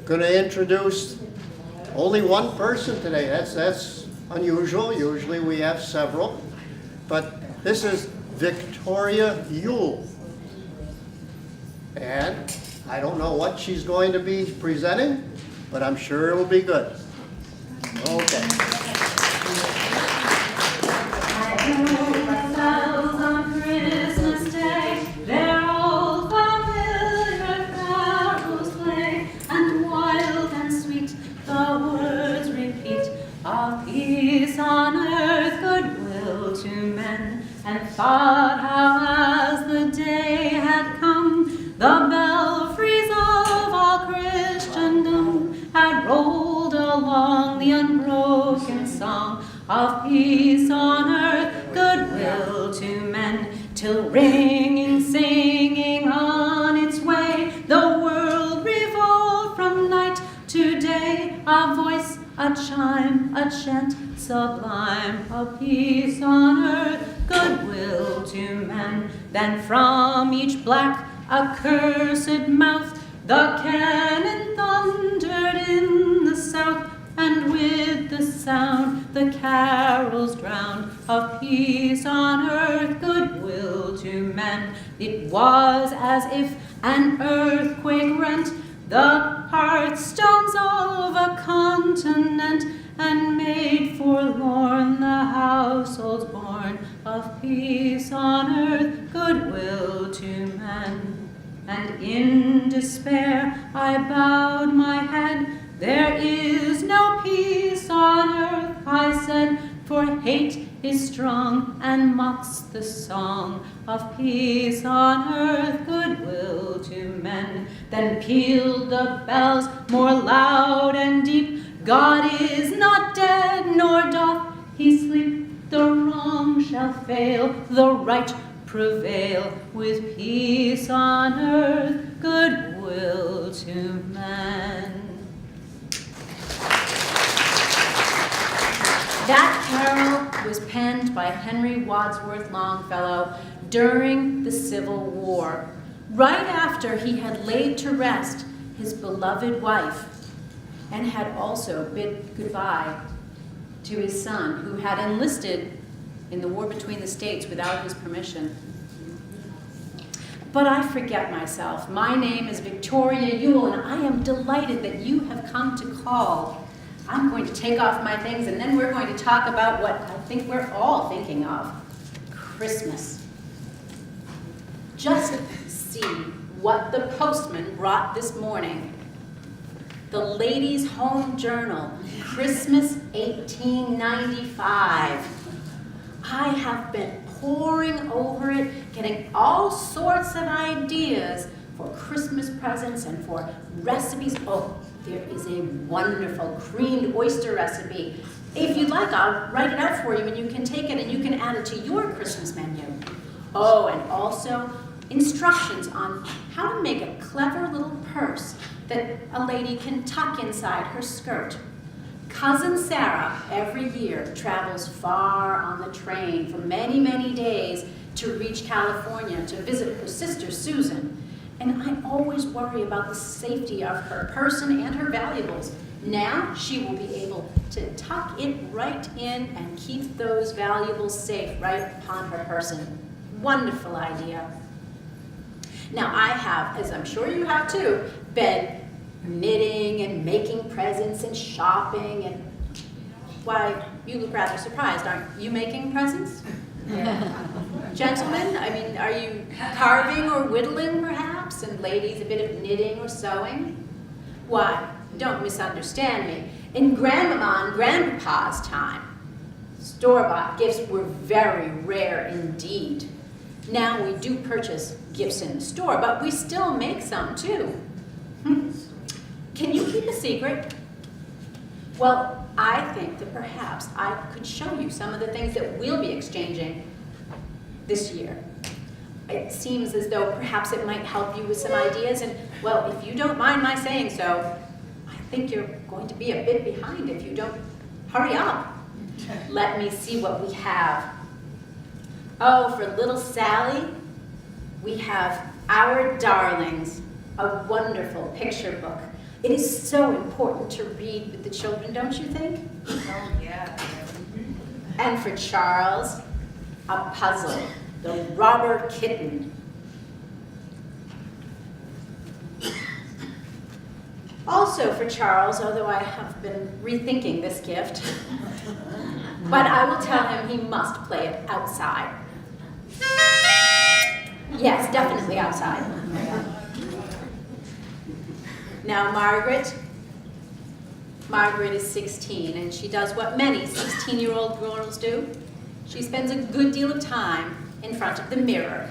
going to introduce only one person today. That's unusual. Usually we have several. But this is Victoria Yule. And I don't know what she's going to be presenting, but I'm sure it will be good. Okay. Peace on earth, goodwill to men, and thought how as the day had come, the belfries of all Christendom had rolled along the unbroken song of peace on earth, goodwill to men, till ringing, singing on its way, the world revolved from night to day, a voice, a chime, a chant sublime, of peace on earth, goodwill to men. Then from each black accursed mouth the cannon thundered in the south, and with the sound the carols drowned, of peace on earth, goodwill to men. It was as if an earthquake rent the hearthstones of a continent, and made forlorn the households born, of peace on earth, goodwill to men. And in despair I bowed my head, there is no peace on earth, I said, for hate is strong and mocks the song of peace on earth, goodwill to men. Then pealed the bells more loud and deep, God is not dead, nor doth he sleep. The wrong shall fail, the right prevail, with peace on earth, goodwill to men. That carol was penned by Henry Wadsworth Longfellow during the Civil War, right after he had laid to rest his beloved wife and had also bid goodbye to his son, who had enlisted in the war between the states without his permission. But I forget myself. My name is Victoria Yule, and I am delighted that you have come to call. I'm going to take off my things, and then we're going to talk about what I think we're all thinking of, Christmas. Just see what the postman brought this morning. The Ladies' Home Journal, Christmas 1895. I have been poring over it, getting all sorts of ideas for Christmas presents and for recipes. Oh, there is a wonderful creamed oyster recipe. If you'd like, I'll write it out for you, and you can take it and you can add it to your Christmas menu. Oh, and also instructions on how to make a clever little purse that a lady can tuck inside her skirt. Cousin Sarah every year travels far on the train for many, many days to reach California to visit her sister Susan. And I always worry about the safety of her person and her valuables. Now she will be able to tuck it right in and keep those valuables safe right upon her person. Wonderful idea. Now I have, as I'm sure you have too, been knitting and making presents and shopping, and why, you look rather surprised. Aren't you making presents? Gentlemen, I mean, are you carving or whittling perhaps? And ladies, a bit of knitting or sewing? Why, don't misunderstand me. In Grandmama and Grandpapa's time, store-bought gifts were very rare indeed. Now we do purchase gifts in the store, but we still make some too. Can you keep a secret? Well, I think that perhaps I could show you some of the things that we'll be exchanging this year. It seems as though perhaps it might help you with some ideas, and well, if you don't mind my saying so, I think you're going to be a bit behind if you don't hurry up. Let me see what we have. Oh, for little Sally, we have Our Darlings, a wonderful picture book. It is so important to read with the children, don't you think? Oh, yeah. And for Charles, a puzzle, the robber kitten. Also for Charles, although I have been rethinking this gift, but I will tell him he must play it outside. Yes, definitely outside. Now Margaret is 16, and she does what many 16-year-old girls do. She spends a good deal of time in front of the mirror.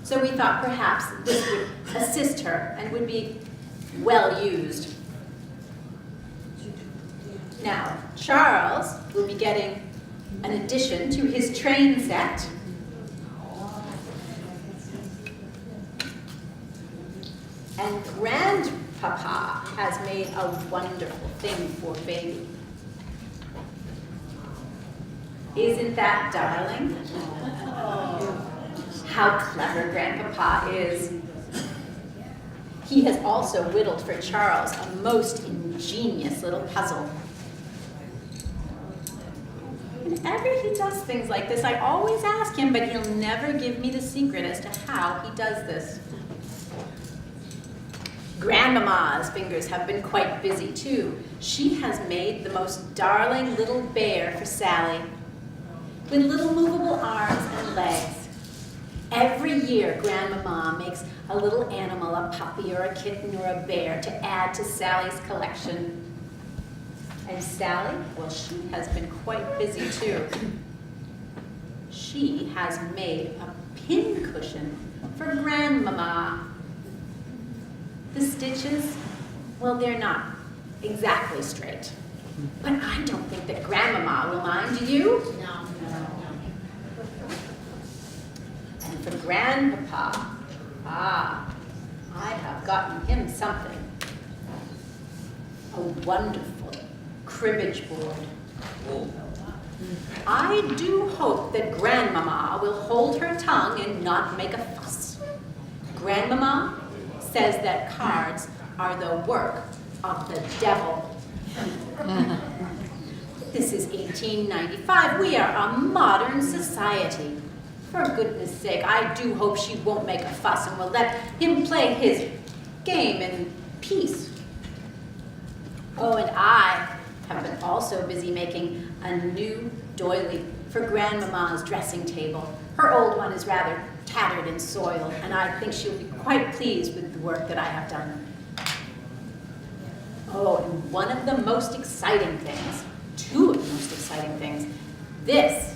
So we thought perhaps this would assist her and would be well used. Now, Charles will be getting an addition to his train set. And Grandpapa has made a wonderful thing for baby. Isn't that darling? How clever Grandpapa is. He has also whittled for Charles a most ingenious little puzzle. Whenever he does things like this, I always ask him, but he'll never give me the secret as to how he does this. Grandmama's fingers have been quite busy too. She has made the most darling little bear for Sally, with little movable arms and legs. Every year, Grandmama makes a little animal, a puppy or a kitten or a bear, to add to Sally's collection. And Sally, well, she has been quite busy too. She has made a pin cushion for Grandmama. The stitches, well, they're not exactly straight. But I don't think that Grandmama will mind, do you? No. And for Grandpapa, I have gotten him something. A wonderful cribbage board. I do hope that Grandmama will hold her tongue and not make a fuss. Grandmama says that cards are the work of the devil. This is 1895. We are a modern society. For goodness sake, I do hope she won't make a fuss and will let him play his game in peace. Oh, and I have been also busy making a new doily for Grandmama's dressing table. Her old one is rather tattered and soiled, and I think she'll be quite pleased with the work that I have done. Oh, and one of the most exciting things, two of the most exciting things, this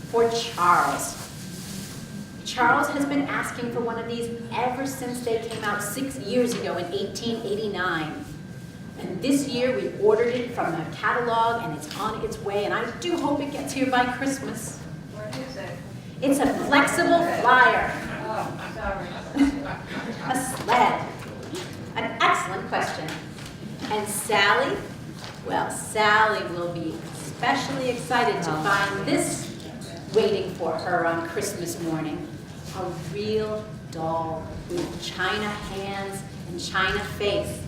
for Charles. Charles has been asking for one of these ever since they came out 6 years ago in 1889. And this year we ordered it from the catalog and it's on its way, and I do hope it gets here by Christmas. What is it? It's a flexible flyer. Oh, sorry. A sled. An excellent question. And Sally? Well, Sally will be especially excited to find this waiting for her on Christmas morning. A real doll with china hands and china face.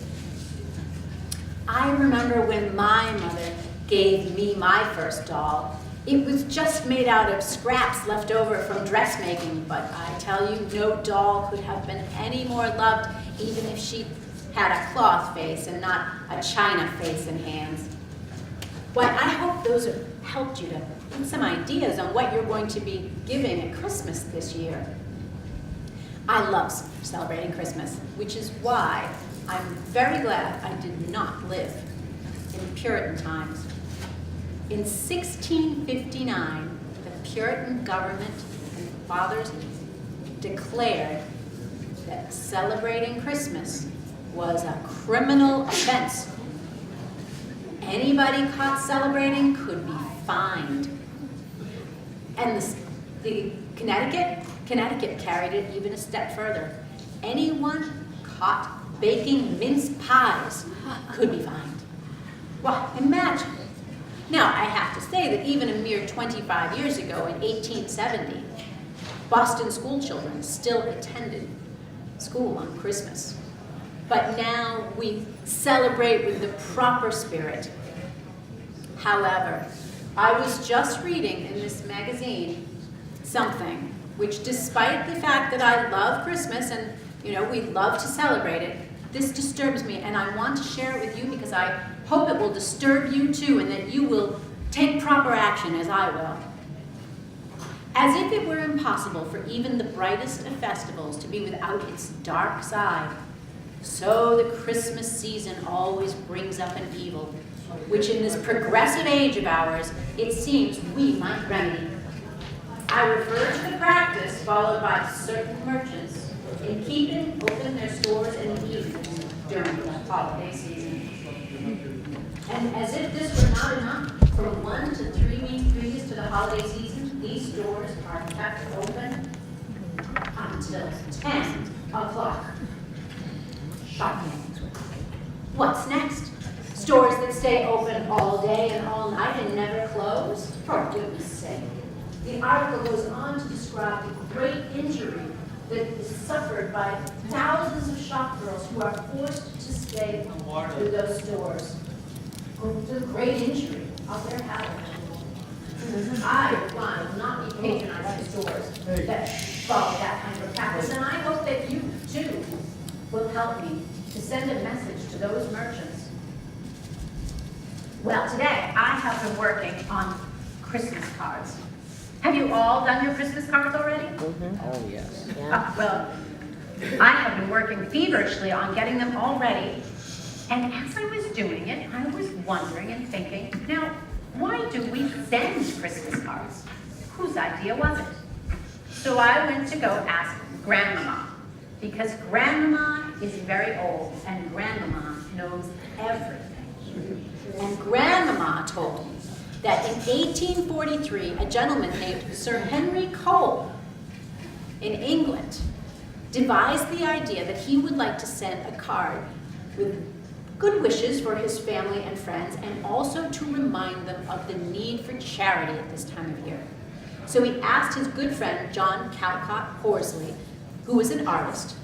I remember when my mother gave me my first doll. It was just made out of scraps left over from dressmaking, but I tell you, no doll could have been any more loved, even if she had a cloth face and not a china face and hands. Why, I hope those have helped you to get some ideas on what you're going to be giving at Christmas this year. I love celebrating Christmas, which is why I'm very glad I did not live in Puritan times. In 1659, the Puritan government and fathers declared that celebrating Christmas was a criminal offense. Anybody caught celebrating could be fined. And the Connecticut carried it even a step further. Anyone caught baking mince pies could be fined. Well, imagine. Now, I have to say that even a mere 25 years ago, in 1870, Boston school children still attended school on Christmas. but now we celebrate with the proper spirit. However, I was just reading in this magazine something which, despite the fact that I love Christmas and we love to celebrate it, this disturbs me, and I want to share it with you because I hope it will disturb you too, and that you will take proper action as I will. As if it were impossible for even the brightest of festivals to be without its dark side, so the Christmas season always brings up an evil, which in this progressive age of ours, it seems we might remedy. I refer to the practice followed by certain merchants in keeping open their stores in the evenings during the holiday season. And as if this were not enough, from 1 to 3 weeks previous to the holiday season, these stores are kept open until 10 o'clock. Shocking. What's next? Stores that stay open all day and all night and never close? For goodness sake. The article goes on to describe the great injury that is suffered by thousands of shop girls who are forced to stay with those stores. The great injury of their health. I, will not be patronizing stores that follow that kind of practice, and I hope that you, too, will help me to send a message to those merchants. Well, today I have been working on Christmas cards. Have you all done your Christmas cards already? Oh, yes. Well, I have been working feverishly on getting them all ready. And as I was doing it, I was wondering and thinking, now, why do we send Christmas cards? Whose idea was it? So I went to go ask Grandmama, because Grandmama is very old, and Grandmama knows everything. And Grandmama told me that in 1843, a gentleman named Sir Henry Cole in England devised the idea that he would like to send a card with good wishes for his family and friends, and also to remind them of the need for charity at this time of year. So he asked his good friend, John Callcott Horsley, who was an artist,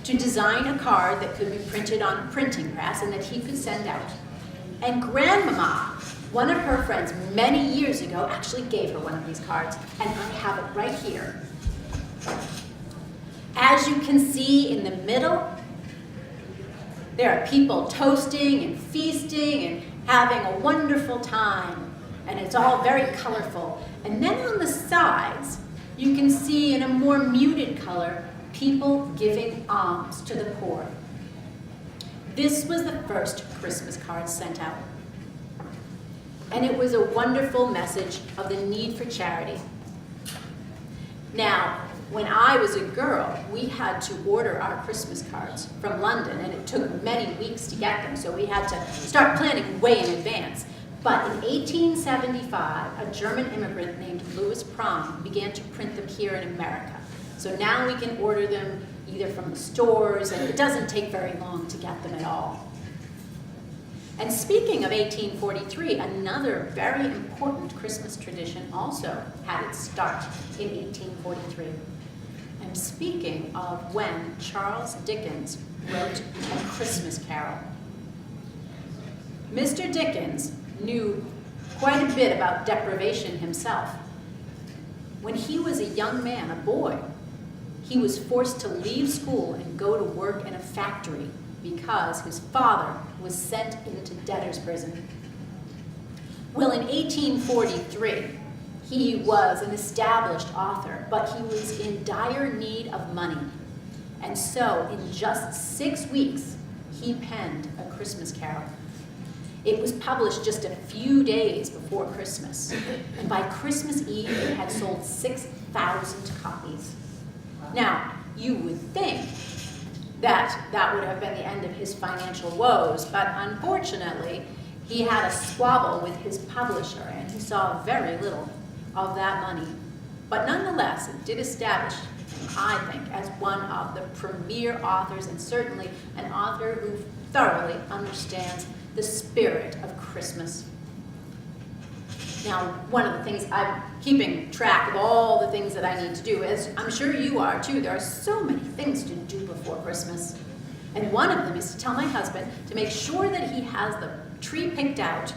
to design a card that could be printed on a printing press and that he could send out. And Grandmama, one of her friends many years ago, actually gave her one of these cards, and I have it right here. As you can see in the middle, there are people toasting and feasting and having a wonderful time, and it's all very colorful. And then on the sides, you can see in a more muted color, people giving alms to the poor. This was the first Christmas card sent out. And it was a wonderful message of the need for charity. Now, when I was a girl, we had to order our Christmas cards from London, and it took many weeks to get them, so we had to start planning way in advance. But in 1875, a German immigrant named Louis Prom began to print them here in America. So now we can order them either from the stores, and it doesn't take very long to get them at all. And speaking of 1843, another very important Christmas tradition also had its start in 1843. I'm speaking of when Charles Dickens wrote A Christmas Carol. Mr. Dickens knew quite a bit about deprivation himself. When he was a young man, a boy, he was forced to leave school and go to work in a factory because his father was sent into debtor's prison. Well, in 1843, he was an established author, but he was in dire need of money. And so, in just 6 weeks, he penned A Christmas Carol. It was published just a few days before Christmas, and by Christmas Eve, it had sold 6,000 copies. Now, you would think that that would have been the end of his financial woes, but unfortunately, he had a squabble with his publisher, and he saw very little of that money. But nonetheless, it did establish him, I think, as one of the premier authors, and certainly an author who thoroughly understands the spirit of Christmas. Now, one of the things, I'm keeping track of all the things that I need to do, as I'm sure you are too. There are so many things to do before Christmas. And one of them is to tell my husband to make sure that he has the tree picked out,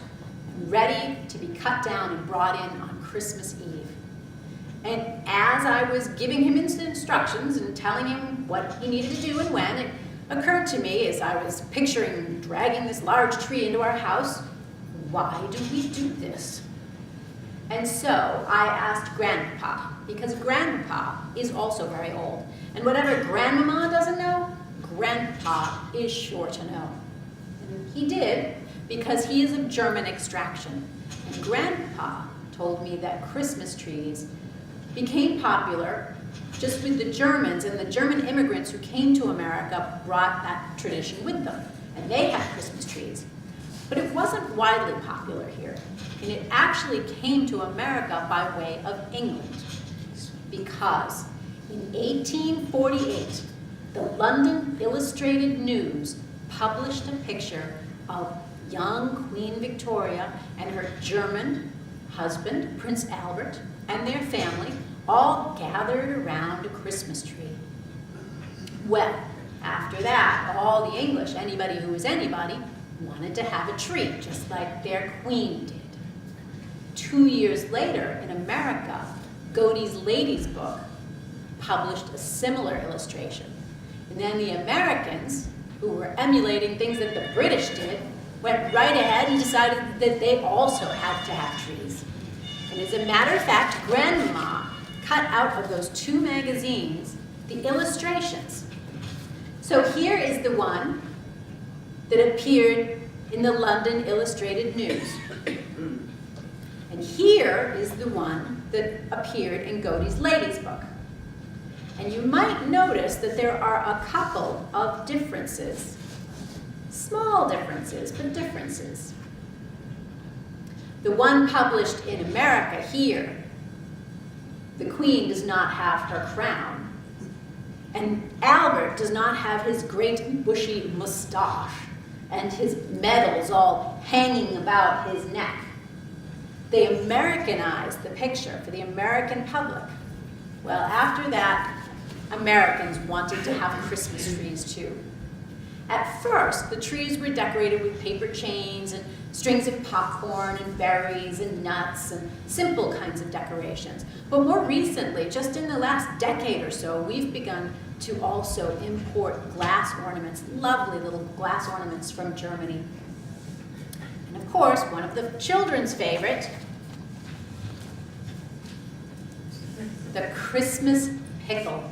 ready to be cut down and brought in on Christmas Eve. And as I was giving him instructions and telling him what he needed to do and when, it occurred to me as I was picturing dragging this large tree into our house, why do we do this? And so I asked Grandpa, because Grandpa is also very old. And whatever Grandmama doesn't know, Grandpa is sure to know. And he did, because he is of German extraction. And Grandpa told me that Christmas trees became popular just with the Germans, and the German immigrants who came to America brought that tradition with them. And they had Christmas trees. But it wasn't widely popular here. And it actually came to America by way of England. Because in 1848, the London Illustrated News published a picture of young Queen Victoria and her German husband, Prince Albert, and their family all gathered around a Christmas tree. Well, after that, all the English, anybody who was anybody, wanted to have a tree, just like their queen did. 2 years later, in America, Godey's Lady's Book published a similar illustration. And then the Americans, who were emulating things that the British did, went right ahead and decided that they also had to have trees. And as a matter of fact, Grandma cut out of those 2 magazines the illustrations. So here is the one that appeared in the London Illustrated News. And here is the one that appeared in Godey's Lady's Book. And you might notice that there are a couple of differences. Small differences, but differences. The one published in America here, the Queen does not have her crown. And Albert does not have his great bushy mustache and his medals all hanging about his neck. They Americanized the picture for the American public. Well, after that, Americans wanted to have Christmas trees too. At first, the trees were decorated with paper chains and strings of popcorn and berries and nuts and simple kinds of decorations. But more recently, just in the last decade or so, we've begun to also import glass ornaments, lovely little glass ornaments from Germany. And of course, one of the children's favorite, the Christmas pickle.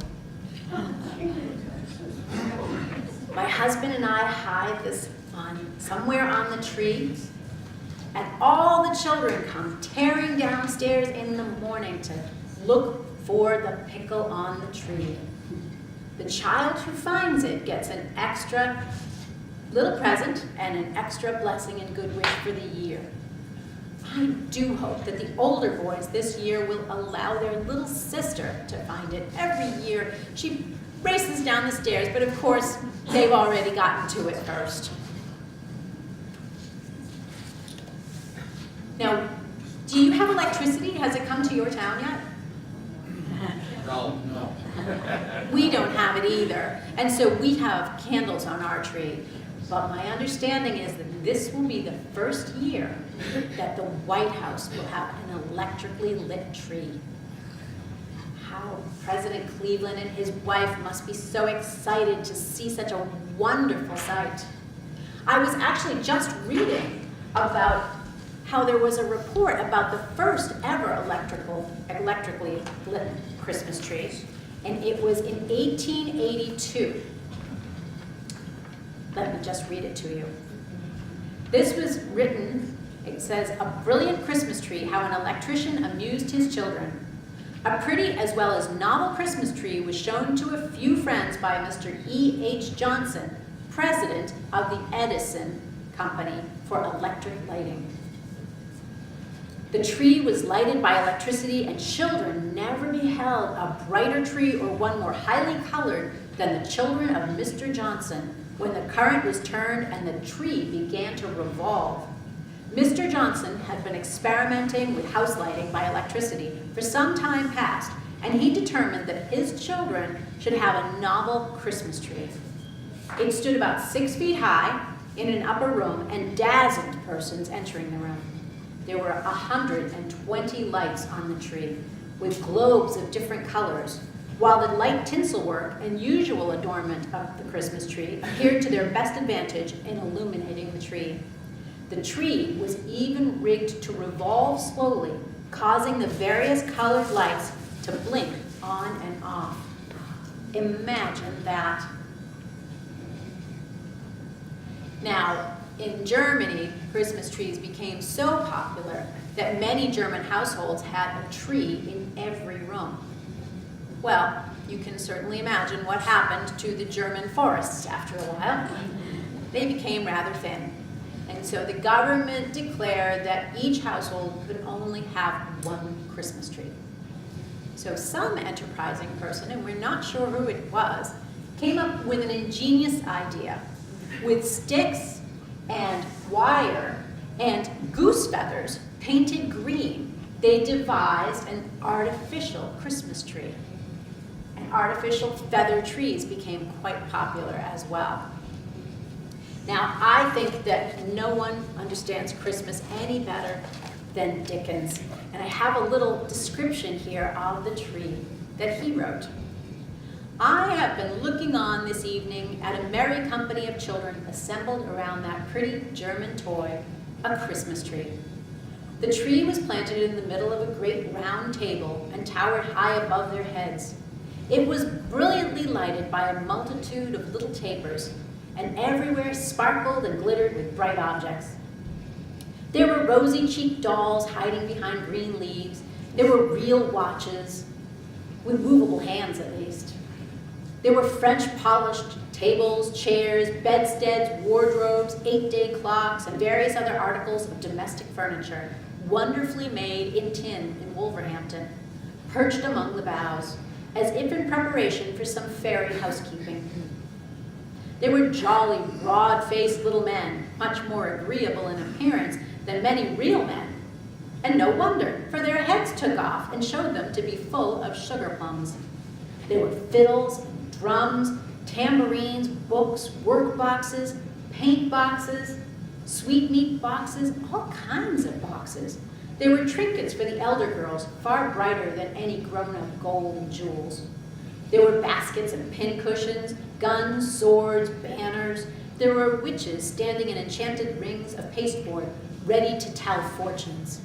My husband and I hide this somewhere on the tree, and all the children come tearing downstairs in the morning to look for the pickle on the tree. The child who finds it gets an extra little present and an extra blessing and good wish for the year. I do hope that the older boys this year will allow their little sister to find it. Every year she races down the stairs, but of course they've already gotten to it first. Now, do you have electricity? Has it come to your town yet? No. We don't have it either, and so we have candles on our tree. But my understanding is that this will be the first year that the White House will have an electrically lit tree. How President Cleveland and his wife must be so excited to see such a wonderful sight. I was actually just reading about how there was a report about the first ever electrically lit Christmas tree, and it was in 1882. Let me just read it to you. This was written, it says, "A brilliant Christmas tree, how an electrician amused his children. A pretty as well as novel Christmas tree was shown to a few friends by Mr. E.H. Johnson, president of the Edison Company for electric lighting. The tree was lighted by electricity, and children never beheld a brighter tree or one more highly colored than the children of Mr. Johnson, when the current was turned and the tree began to revolve. Mr. Johnson had been experimenting with house lighting by electricity for some time past, and he determined that his children should have a novel Christmas tree. It stood about 6 feet high in an upper room and dazzled persons entering the room. There were 120 lights on the tree, with globes of different colors, while the light tinsel work and usual adornment of the Christmas tree appeared to their best advantage in illuminating the tree. The tree was even rigged to revolve slowly, causing the various colored lights to blink on and off. Imagine that. Now, in Germany, Christmas trees became so popular that many German households had a tree in every room. Well, you can certainly imagine what happened to the German forests after a while. They became rather thin. And so the government declared that each household could only have one Christmas tree. So some enterprising person, and we're not sure who it was, came up with an ingenious idea. With sticks and wire and goose feathers painted green, they devised an artificial Christmas tree. And artificial feather trees became quite popular as well. Now, I think that no one understands Christmas any better than Dickens. And I have a little description here of the tree that he wrote. I have been looking on this evening at a merry company of children assembled around that pretty German toy, a Christmas tree. The tree was planted in the middle of a great round table and towered high above their heads. It was brilliantly lighted by a multitude of little tapers, and everywhere sparkled and glittered with bright objects. There were rosy-cheeked dolls hiding behind green leaves. There were real watches, with movable hands at least. There were French-polished tables, chairs, bedsteads, wardrobes, 8-day clocks, and various other articles of domestic furniture, wonderfully made in tin in Wolverhampton, perched among the boughs, as if in preparation for some fairy housekeeping. They were jolly, broad-faced little men, much more agreeable in appearance than many real men. And no wonder, for their heads took off and showed them to be full of sugar plums. There were fiddles, drums, tambourines, books, work boxes, paint boxes, sweetmeat boxes, all kinds of boxes. There were trinkets for the elder girls, far brighter than any grown-up gold and jewels. There were baskets and pincushions, guns, swords, banners. There were witches standing in enchanted rings of pasteboard, ready to tell fortunes.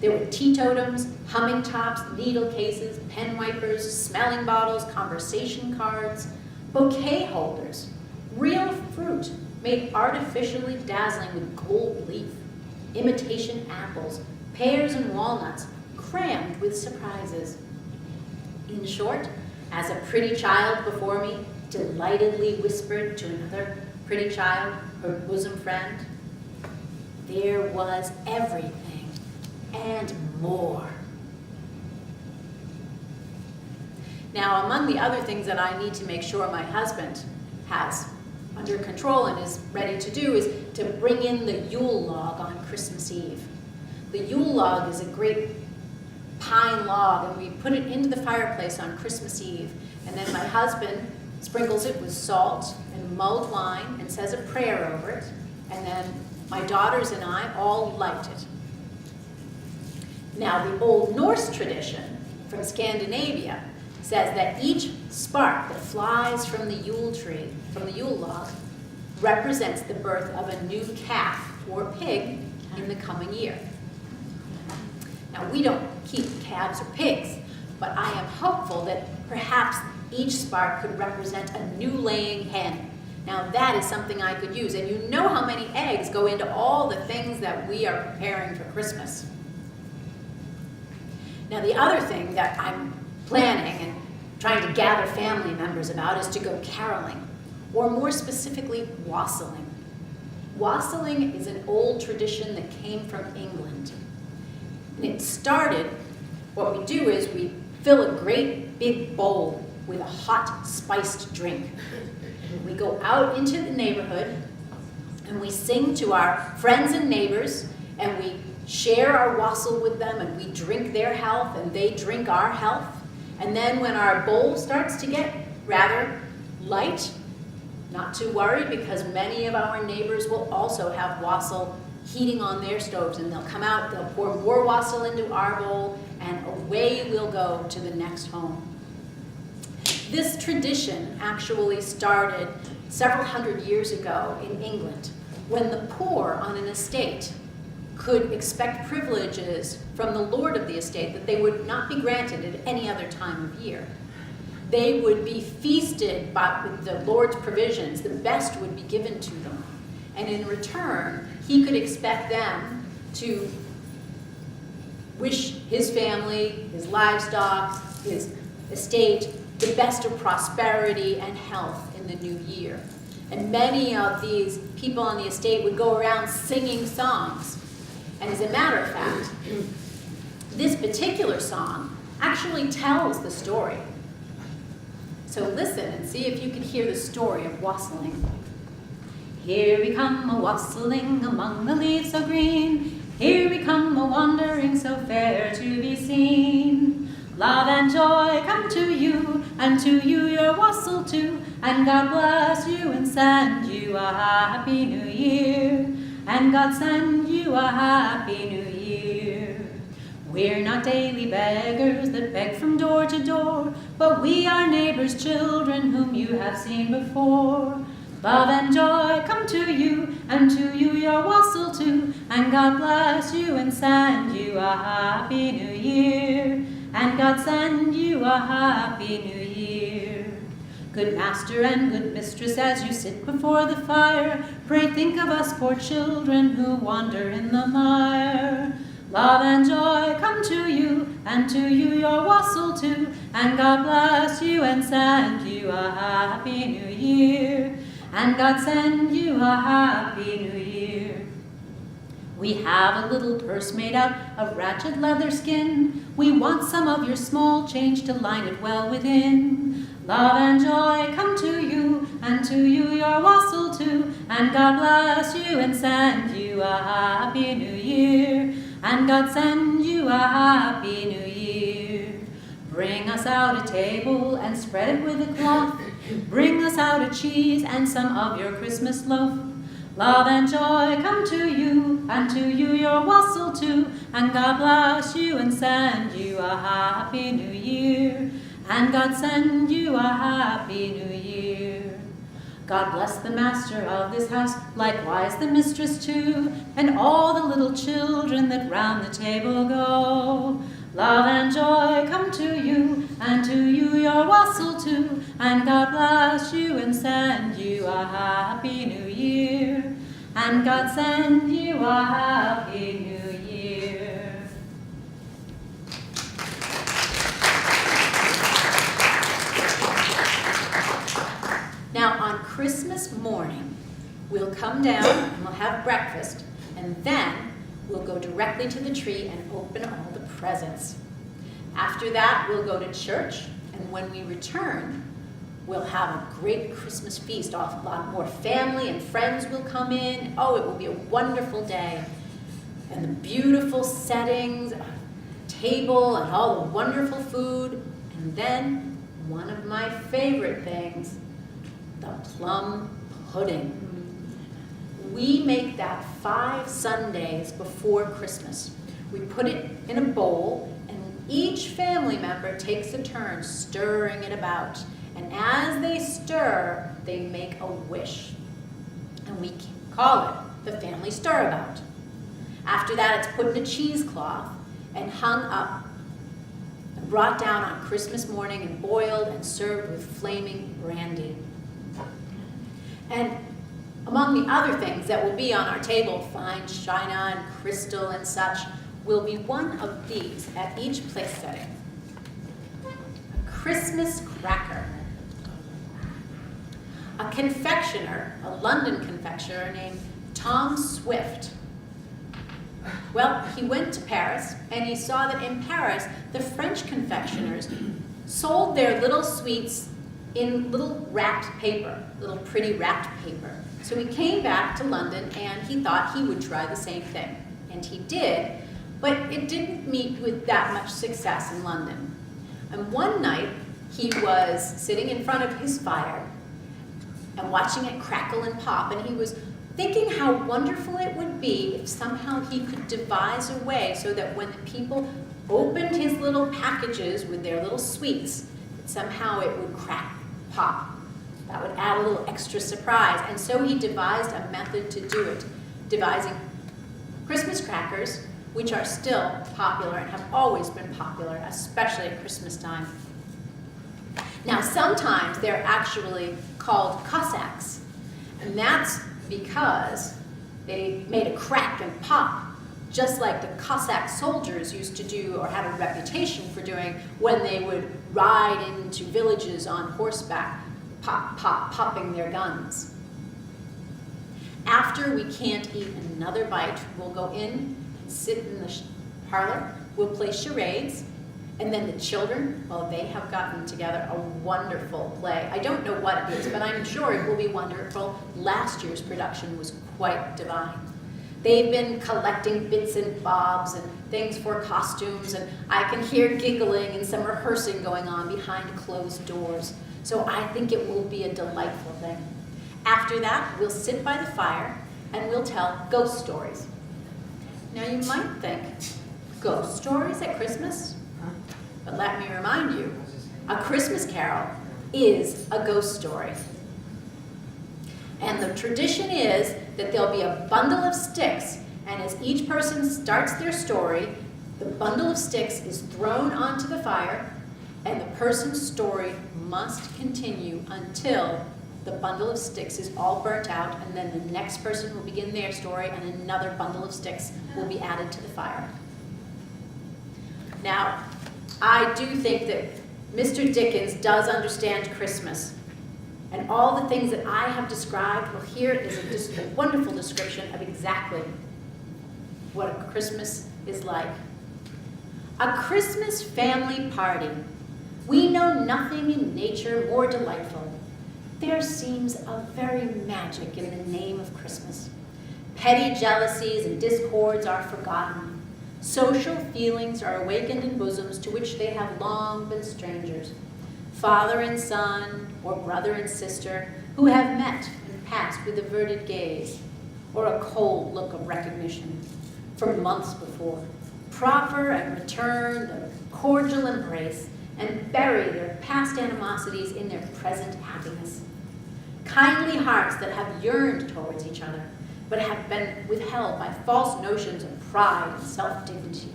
There were teetotums, humming tops, needle cases, pen wipers, smelling bottles, conversation cards, bouquet holders, real fruit made artificially dazzling with gold leaf, imitation apples, pears and walnuts, crammed with surprises. In short, as a pretty child before me delightedly whispered to another pretty child, her bosom friend, there was everything and more. Now, among the other things that I need to make sure my husband has under control and is ready to do is to bring in the Yule log on Christmas Eve. The Yule log is a great pine log, and we put it into the fireplace on Christmas Eve. And then my husband sprinkles it with salt and mulled wine and says a prayer over it. And then my daughters and I all light it. Now, the Old Norse tradition from Scandinavia says that each spark that flies from the Yule tree, from the Yule log, represents the birth of a new calf or pig in the coming year. Now, we don't keep calves or pigs, but I am hopeful that perhaps each spark could represent a new laying hen. Now, that is something I could use, and you know how many eggs go into all the things that we are preparing for Christmas. Now, the other thing that I'm planning and trying to gather family members about is to go caroling, or more specifically, wassailing. Wassailing is an old tradition that came from England. And it started, what we do is we fill a great big bowl with a hot spiced drink. We go out into the neighborhood and we sing to our friends and neighbors, and we share our wassail with them, and we drink their health and they drink our health. And then when our bowl starts to get rather light, Not to worry, because many of our neighbors will also have wassail heating on their stoves, and they'll come out, they'll pour more wassail into our bowl, and away we'll go to the next home. This tradition actually started several hundred years ago in England, when the poor on an estate could expect privileges from the lord of the estate that they would not be granted at any other time of year. They would be feasted with the Lord's provisions. The best would be given to them. And in return, he could expect them to wish his family, his livestock, his estate, the best of prosperity and health in the new year. And many of these people on the estate would go around singing songs. And as a matter of fact, this particular song actually tells the story. So listen and see if you can hear the story of wassailing. Here we come a-wassailing among the leaves so green. Here we come a-wandering so fair to be seen. Love and joy come to you, and to you your wassail too. And God bless you and send you a happy new year. And God send you a happy new year. We're not daily beggars that beg from door to door, but we are neighbors' children whom you have seen before. Love and joy come to you, and to you your wassail too. And God bless you and send you a happy new year. And God send you a happy new year. Good master and good mistress, as you sit before the fire, pray think of us poor children who wander in the mire. Love and joy come to you, and to you your wassail too. And God bless you and send you a happy new year. And God send you a happy new year. We have a little purse made out of ratchet leather skin. We want some of your small change to line it well within. Love and joy come to you, and to you your wassail too. And God bless you and send you a happy new year. And God send you a happy new year. Bring us out a table and spread it with a cloth. Bring us out a cheese and some of your Christmas loaf. Love and joy come to you, and to you your wassail too. And God bless you and send you a happy new year. And God send you a happy new year. God bless the master of this house, likewise the mistress too, and all the little children that round the table go. Love and joy come to you, and to you your wassail too. And God bless you and send you a happy new year. And God send you a happy new year. Now on Christmas morning, we'll come down and we'll have breakfast, and then we'll go directly to the tree and open all the presents. After that, we'll go to church, and when we return, we'll have a great Christmas feast. A lot more family and friends will come in. Oh, it will be a wonderful day. And the beautiful settings, table, and all the wonderful food. And then, one of my favorite things, the plum pudding. We make that 5 Sundays before Christmas. We put it in a bowl, and each family member takes a turn stirring it about. And as they stir, they make a wish. And we call it the family stir-about. After that, it's put in a cheesecloth and hung up, and brought down on Christmas morning and boiled and served with flaming brandy. And among the other things that will be on our table, fine china and crystal and such, will be one of these at each place setting. A Christmas cracker. A confectioner, a London confectioner named Tom Swift. Well, he went to Paris, and he saw that in Paris, the French confectioners sold their little sweets in little wrapped paper, little pretty wrapped paper. So he came back to London, and he thought he would try the same thing. And he did, but it didn't meet with that much success in London. And one night, he was sitting in front of his fire, and watching it crackle and pop, and he was thinking how wonderful it would be if somehow he could devise a way so that when the people opened his little packages with their little sweets, that somehow it would crack, pop. That would add a little extra surprise. And so he devised a method to do it, devising Christmas crackers, which are still popular and have always been popular, especially at Christmas time. Now, sometimes they're actually called Cossacks, and that's because they made a crack and pop, just like the Cossack soldiers used to do or had a reputation for doing when they would ride into villages on horseback, pop, pop, popping their guns. After we can't eat another bite, we'll go in and sit in the parlor, we'll play charades, and then the children, well, they have gotten together a wonderful play. I don't know what it is, but I'm sure it will be wonderful. Last year's production was quite divine. They've been collecting bits and bobs and things for costumes, and I can hear giggling and some rehearsing going on behind closed doors. So I think it will be a delightful thing. After that, we'll sit by the fire and we'll tell ghost stories. Now you might think, ghost stories at Christmas? But let me remind you, a Christmas carol is a ghost story. And the tradition is that there'll be a bundle of sticks, and as each person starts their story, the bundle of sticks is thrown onto the fire, and the person's story must continue until the bundle of sticks is all burnt out, and then the next person will begin their story, and another bundle of sticks will be added to the fire. Now, I do think that Mr. Dickens does understand Christmas. And all the things that I have described, well, here is a wonderful description of exactly what a Christmas is like. A Christmas family party. We know nothing in nature more delightful. There seems a very magic in the name of Christmas. Petty jealousies and discords are forgotten. Social feelings are awakened in bosoms to which they have long been strangers. Father and son, or brother and sister, who have met and passed with averted gaze, or a cold look of recognition from months before, proffer and return the cordial embrace and bury their past animosities in their present happiness. Kindly hearts that have yearned towards each other, but have been withheld by false notions of pride and self-dignity,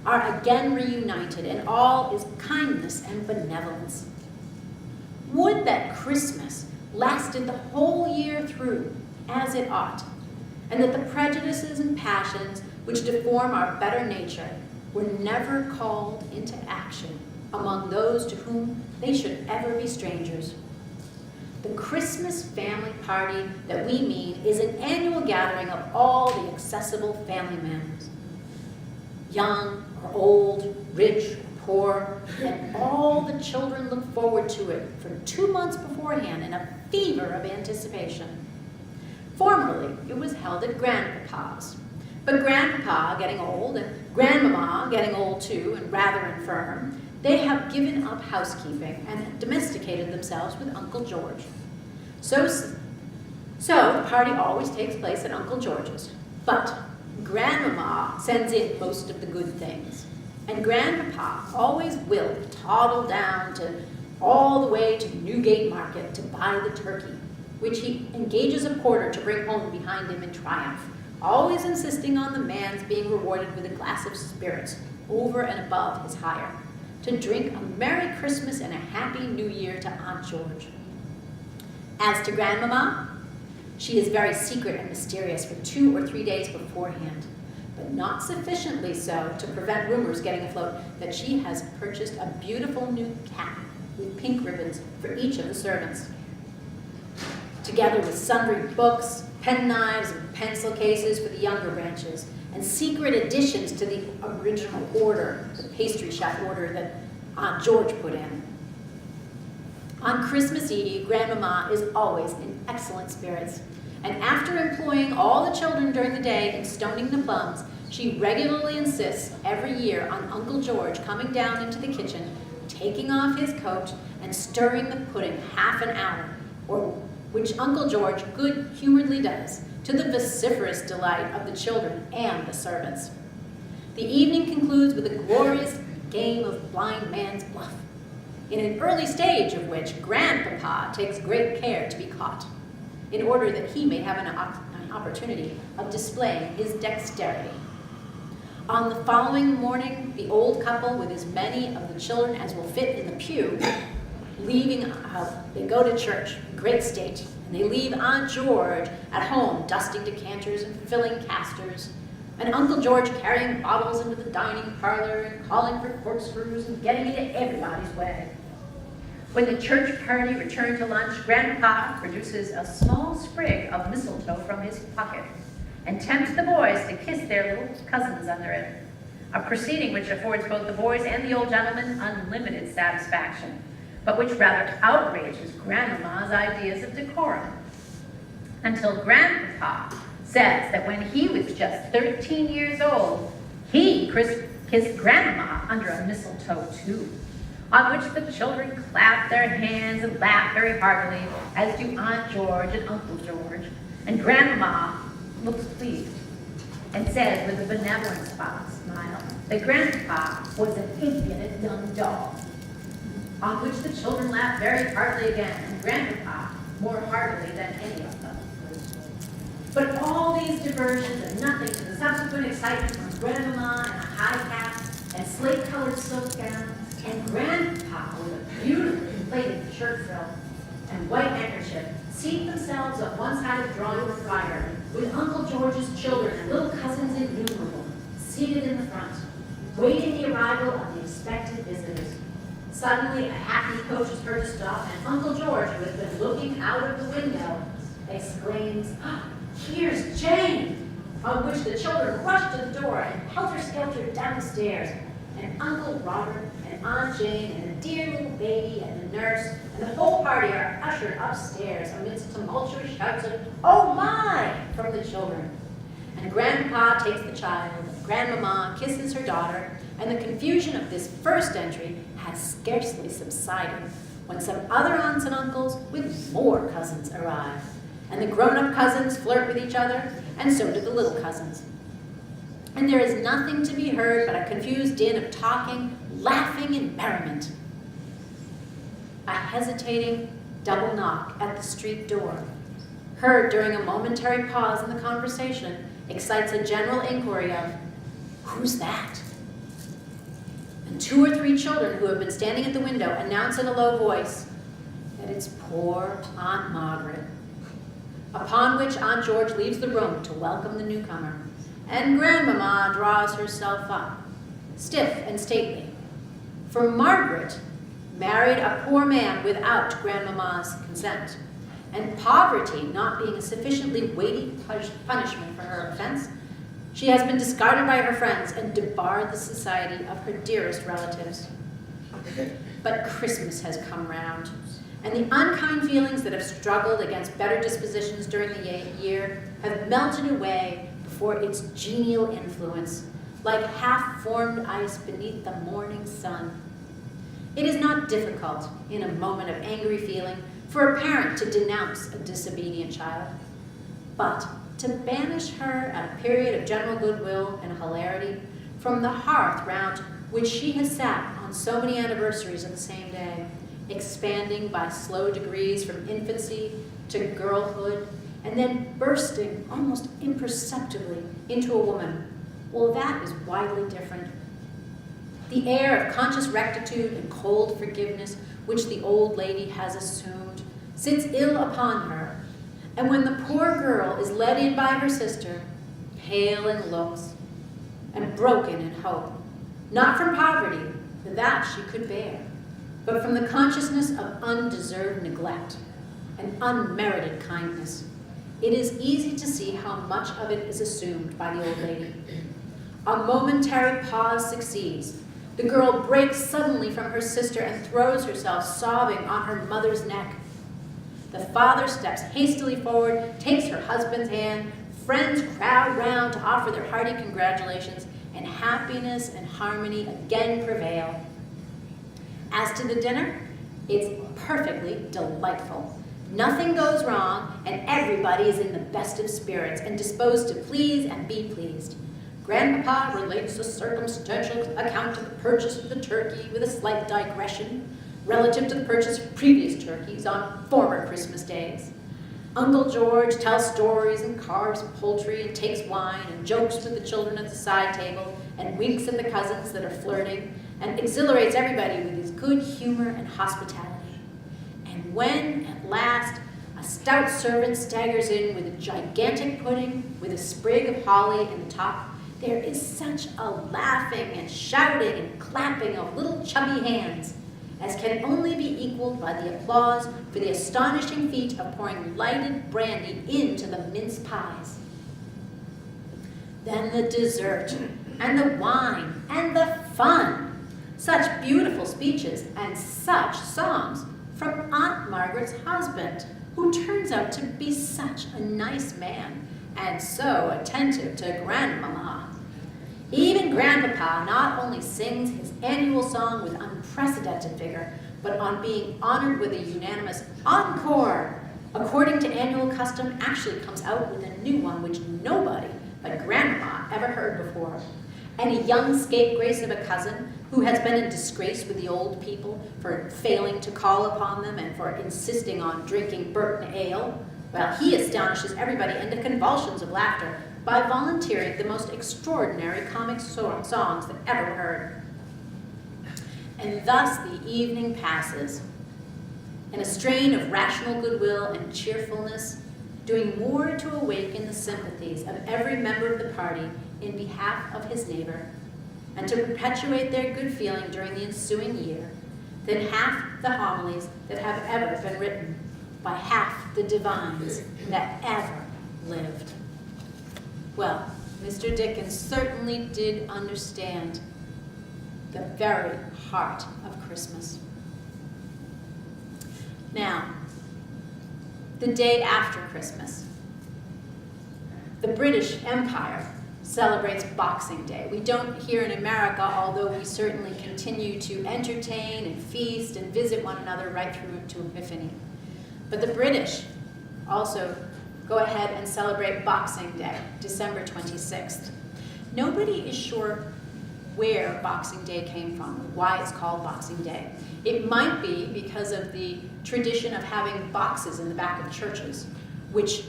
are again reunited, and all is kindness and benevolence. Would that Christmas lasted the whole year through, as it ought, and that the prejudices and passions which deform our better nature were never called into action among those to whom they should ever be strangers. The Christmas family party that we mean is an annual gathering of all the accessible family members, young or old, rich or poor, and all the children look forward to it for 2 months beforehand in a fever of anticipation. Formerly, it was held at Grandpapa's, but Grandpapa getting old and Grandmama getting old too and rather infirm, they have given up housekeeping and domesticated themselves with Uncle George. So the party always takes place at Uncle George's, but Grandmama sends in most of the good things, and Grandpapa always will toddle down to all the way to Newgate Market to buy the turkey, which he engages a porter to bring home behind him in triumph, always insisting on the man's being rewarded with a glass of spirits over and above his hire, to drink a Merry Christmas and a Happy New Year to Aunt George. As to Grandmama, she is very secret and mysterious for 2 or 3 days beforehand, but not sufficiently so to prevent rumors getting afloat that she has purchased a beautiful new cap with pink ribbons for each of the servants, together with sundry books, penknives, and pencil cases for the younger branches, and secret additions to the original order, the pastry chef order that Aunt George put in. On Christmas Eve, Grandmama is always in excellent spirits, and after employing all the children during the day in stoning the plums, she regularly insists every year on Uncle George coming down into the kitchen, taking off his coat, and stirring the pudding half an hour, or which Uncle George good-humoredly does, to the vociferous delight of the children and the servants. The evening concludes with a glorious game of blind man's bluff, in an early stage of which Grandpapa takes great care to be caught, in order that he may have an opportunity of displaying his dexterity. On the following morning, the old couple, with as many of the children as will fit in the pew, they go to church in great state, and they leave Aunt George at home dusting decanters and filling casters, and Uncle George carrying bottles into the dining parlor and calling for corkscrews and getting into everybody's way. When the church party return to lunch, Grandpa produces a small sprig of mistletoe from his pocket and tempts the boys to kiss their little cousins under it, a proceeding which affords both the boys and the old gentleman unlimited satisfaction, but which rather outrages Grandmama's ideas of decorum, until Grandpapa says that when he was just 13 years old, he kissed Grandmama under a mistletoe too, on which the children clapped their hands and laughed very heartily, as do Aunt George and Uncle George, and Grandmama looks pleased and says with a benevolent smile that Grandpa was an impudent young dog, on which the children laughed very heartily again, and Grandpapa more heartily than any of them. But all these diversions are nothing to the subsequent excitement from Grandmama in a high cap and slate-colored silk gown, and Grandpa with a beautifully plaited shirt frill and white handkerchief seat themselves on one side of the drawing room fire, with Uncle George's children and little cousins innumerable seated in the front, waiting the arrival of the expected visitors. Suddenly, a hackney coach is heard to stop, and Uncle George, who has been looking out of the window, exclaims, "Oh, here's Jane!" On which the children rush to the door and helter-skelter down the stairs, and Uncle Robert and Aunt Jane and the dear little baby and the nurse and the whole party are ushered upstairs amidst tumultuous shouts of "Oh my!" from the children. And Grandpa takes the child, and Grandmama kisses her daughter, and the confusion of this first entry has scarcely subsided when some other aunts and uncles with more cousins arrive, and the grown-up cousins flirt with each other, and so do the little cousins. And there is nothing to be heard but a confused din of talking, laughing, and merriment. A hesitating double knock at the street door, heard during a momentary pause in the conversation, excites a general inquiry of, "Who's that?" And 2 or 3 children who have been standing at the window announce in a low voice that it's poor Aunt Margaret. Upon which Aunt George leaves the room to welcome the newcomer, and Grandmama draws herself up, stiff and stately. For Margaret married a poor man without Grandmama's consent, and poverty not being a sufficiently weighty punishment for her offense, she has been discarded by her friends and debarred the society of her dearest relatives. But Christmas has come round, and the unkind feelings that have struggled against better dispositions during the year have melted away before its genial influence, like half-formed ice beneath the morning sun. It is not difficult, in a moment of angry feeling, for a parent to denounce a disobedient child, but to banish her at a period of general goodwill and hilarity from the hearth round which she has sat on so many anniversaries of the same day, expanding by slow degrees from infancy to girlhood, and then bursting almost imperceptibly into a woman, well, that is widely different. The air of conscious rectitude and cold forgiveness which the old lady has assumed sits ill upon her, and when the poor girl is led in by her sister, pale in looks and broken in hope, not from poverty, for that she could bear, but from the consciousness of undeserved neglect and unmerited kindness, it is easy to see how much of it is assumed by the old lady. A momentary pause succeeds. The girl breaks suddenly from her sister and throws herself sobbing on her mother's neck. The father steps hastily forward, takes her husband's hand, friends crowd round to offer their hearty congratulations, and happiness and harmony again prevail. As to the dinner, it's perfectly delightful. Nothing goes wrong, and everybody is in the best of spirits and disposed to please and be pleased. Grandpapa relates a circumstantial account of the purchase of the turkey with a slight digression relative to the purchase of previous turkeys on former Christmas days. Uncle George tells stories and carves poultry and takes wine and jokes with the children at the side table and winks at the cousins that are flirting and exhilarates everybody with his good humor and hospitality. And when, at last, a stout servant staggers in with a gigantic pudding with a sprig of holly in the top, there is such a laughing and shouting and clapping of little chubby hands as can only be equaled by the applause for the astonishing feat of pouring lighted brandy into the mince pies. Then the dessert, and the wine, and the fun. Such beautiful speeches and such songs from Aunt Margaret's husband, who turns out to be such a nice man and so attentive to Grandmama. Even Grandpapa not only sings his annual song with unprecedented vigor, but on being honored with a unanimous encore, according to annual custom, actually comes out with a new one which nobody but Grandma ever heard before. And a young scapegrace of a cousin who has been in disgrace with the old people for failing to call upon them and for insisting on drinking Burton ale, well, he astonishes everybody into convulsions of laughter by volunteering the most extraordinary comic songs that ever heard. And thus the evening passes in a strain of rational goodwill and cheerfulness, doing more to awaken the sympathies of every member of the party in behalf of his neighbor, and to perpetuate their good feeling during the ensuing year, than half the homilies that have ever been written by half the divines that ever lived. Well, Mr. Dickens certainly did understand the very heart of Christmas. Now, the day after Christmas, the British Empire celebrates Boxing Day. We don't here in America, although we certainly continue to entertain and feast and visit one another right through to Epiphany. But the British also go ahead and celebrate Boxing Day, December 26th. Nobody is sure where Boxing Day came from, why it's called Boxing Day. It might be because of the tradition of having boxes in the back of churches, which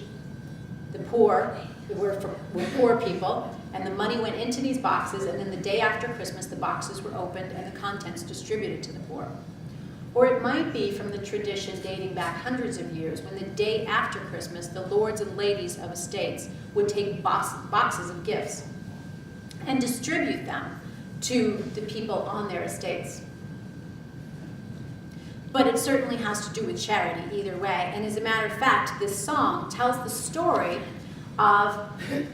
the poor were poor people, and the money went into these boxes, and then the day after Christmas, the boxes were opened and the contents distributed to the poor. Or it might be from the tradition dating back hundreds of years, when the day after Christmas, the lords and ladies of estates would take boxes of gifts and distribute them to the people on their estates. But it certainly has to do with charity either way. And as a matter of fact, this song tells the story of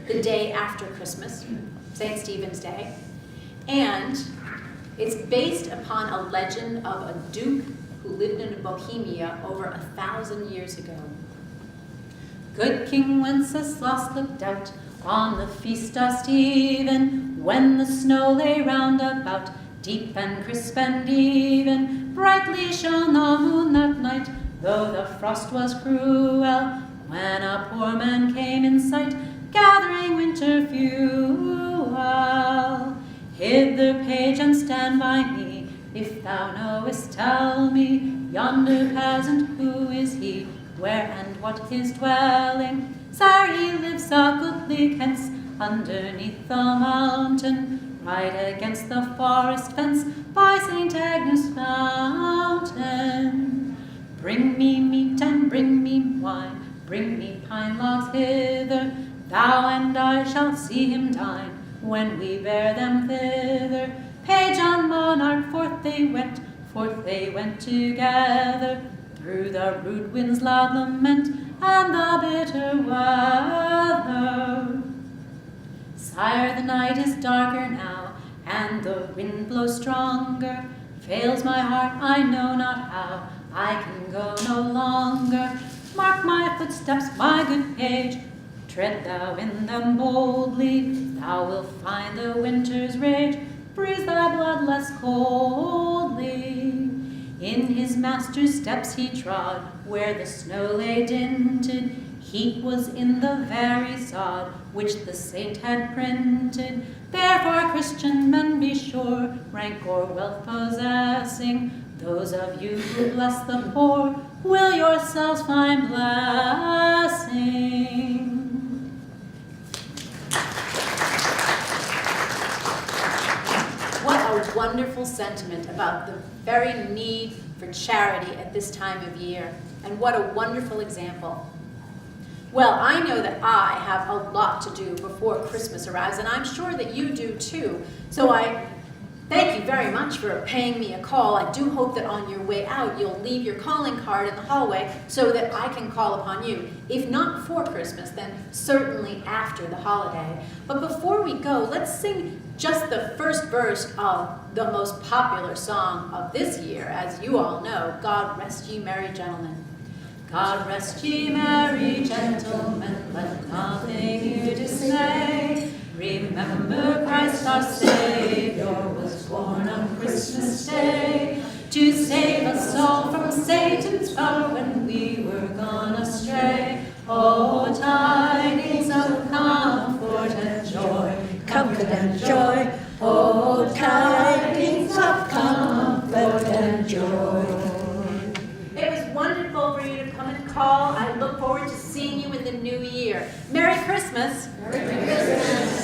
the day after Christmas, St. Stephen's Day, and it's based upon a legend of a duke who lived in Bohemia over 1,000 years ago. Good King Wenceslas looked out on the feast of Stephen, when the snow lay round about, deep and crisp and even. Brightly shone the moon that night, though the frost was cruel, when a poor man came in sight, gathering winter fuel. Hither, page, and stand by me, if thou knowest, tell me, yonder peasant, who is he, where and what his dwelling? Sire, he lives a goodly kence, underneath the mountain, right against the forest fence, by St. Agnes' fountain. Bring me meat and bring me wine, bring me pine logs hither, thou and I shall see him dine, when we bear them thither. Page and monarch, forth they went together, through the rude wind's loud lament, and the bitter weather. Sire, the night is darker now, and the wind blows stronger. Fails my heart, I know not how, I can go no longer. Mark my footsteps, my good page, tread thou in them boldly, thou wilt find the winter's rage, freeze thy blood less coldly. In his master's steps he trod, where the snow lay dinted. Heat was in the very sod which the saint had printed. Therefore, Christian men, be sure, rank or wealth possessing, those of you who bless the poor will yourselves find blessing. What a wonderful sentiment about the very need for charity at this time of year. And what a wonderful example. Well, I know that I have a lot to do before Christmas arrives, and I'm sure that you do too. So I thank you very much for paying me a call. I do hope that on your way out, you'll leave your calling card in the hallway so that I can call upon you. If not for Christmas, then certainly after the holiday. But before we go, let's sing just the first verse of the most popular song of this year, as you all know, God Rest Ye Merry Gentlemen. God rest ye merry gentlemen, let nothing you dismay. Remember Christ our Savior was born on Christmas Day, to save us all from Satan's power when we were gone astray. Oh, tidings of comfort and joy, Comfort and joy, oh, tidings of comfort and joy. It was wonderful for you to come and call. I look forward to seeing you in the new year. Merry Christmas. Merry Christmas.